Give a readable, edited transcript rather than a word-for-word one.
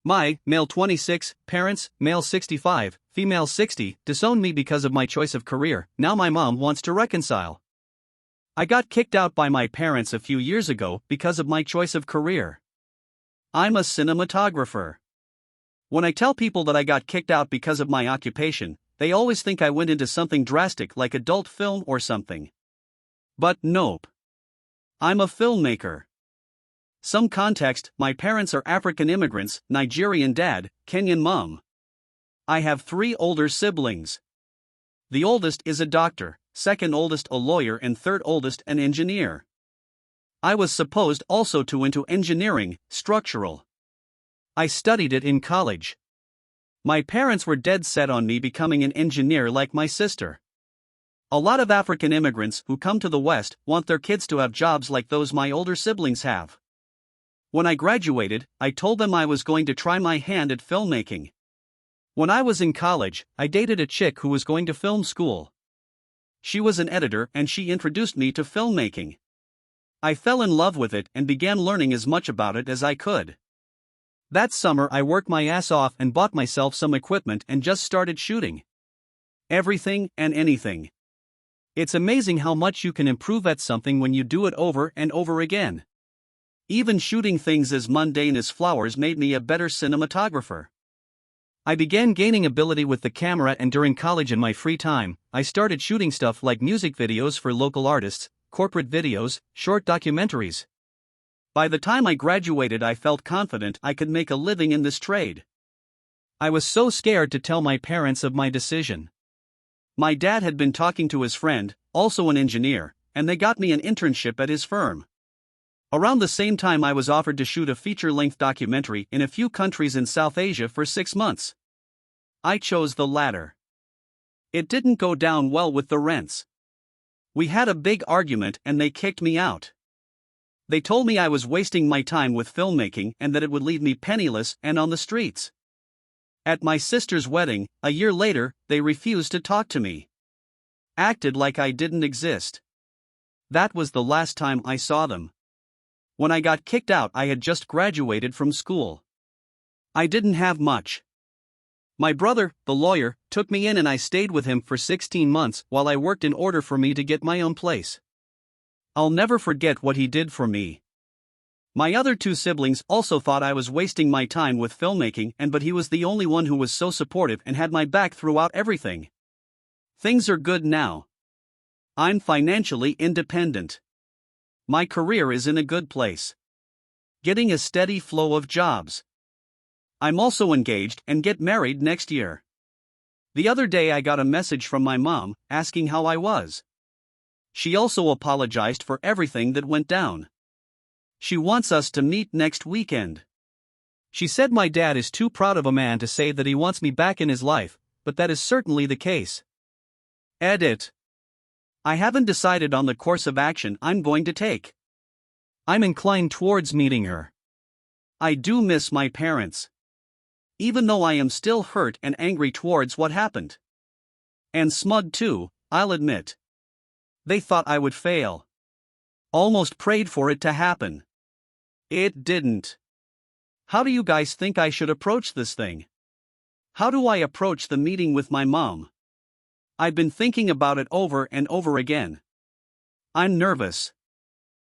My, male 26, parents, male 65, female 60, disowned me because of my choice of career. Now my mom wants to reconcile. I got kicked out by my parents a few years ago because of my choice of career. I'm a cinematographer. When I tell people that I got kicked out because of my occupation, they always think I went into something drastic like adult film or something. But nope. I'm a filmmaker. Some context: my parents are African immigrants, Nigerian dad, Kenyan mom. I have 3 older siblings. The oldest is a doctor, second oldest a lawyer, and third oldest an engineer. I was supposed also to into engineering, structural. I studied it in college. My parents were dead set on me becoming an engineer like my sister. A lot of African immigrants who come to the West want their kids to have jobs like those my older siblings have. When I graduated, I told them I was going to try my hand at filmmaking. When I was in college, I dated a chick who was going to film school. She was an editor and she introduced me to filmmaking. I fell in love with it and began learning as much about it as I could. That summer I worked my ass off and bought myself some equipment and just started shooting. Everything and anything. It's amazing how much you can improve at something when you do it over and over again. Even shooting things as mundane as flowers made me a better cinematographer. I began gaining ability with the camera, and during college in my free time, I started shooting stuff like music videos for local artists, corporate videos, short documentaries. By the time I graduated, I felt confident I could make a living in this trade. I was so scared to tell my parents of my decision. My dad had been talking to his friend, also an engineer, and they got me an internship at his firm. Around the same time, I was offered to shoot a feature-length documentary in a few countries in South Asia for 6 months. I chose the latter. It didn't go down well with the rents. We had a big argument and they kicked me out. They told me I was wasting my time with filmmaking and that it would leave me penniless and on the streets. At my sister's wedding, a year later, they refused to talk to me. Acted like I didn't exist. That was the last time I saw them. When I got kicked out, I had just graduated from school. I didn't have much. My brother, the lawyer, took me in and I stayed with him for 16 months while I worked in order for me to get my own place. I'll never forget what he did for me. My other 2 siblings also thought I was wasting my time with filmmaking, but he was the only one who was so supportive and had my back throughout everything. Things are good now. I'm financially independent. My career is in a good place. Getting a steady flow of jobs. I'm also engaged and get married next year. The other day I got a message from my mom asking how I was. She also apologized for everything that went down. She wants us to meet next weekend. She said my dad is too proud of a man to say that he wants me back in his life, but that is certainly the case. Edit. I haven't decided on the course of action I'm going to take. I'm inclined towards meeting her. I do miss my parents. Even though I am still hurt and angry towards what happened. And smug too, I'll admit. They thought I would fail. Almost prayed for it to happen. It didn't. How do you guys think I should approach this thing? How do I approach the meeting with my mom? I've been thinking about it over and over again. I'm nervous.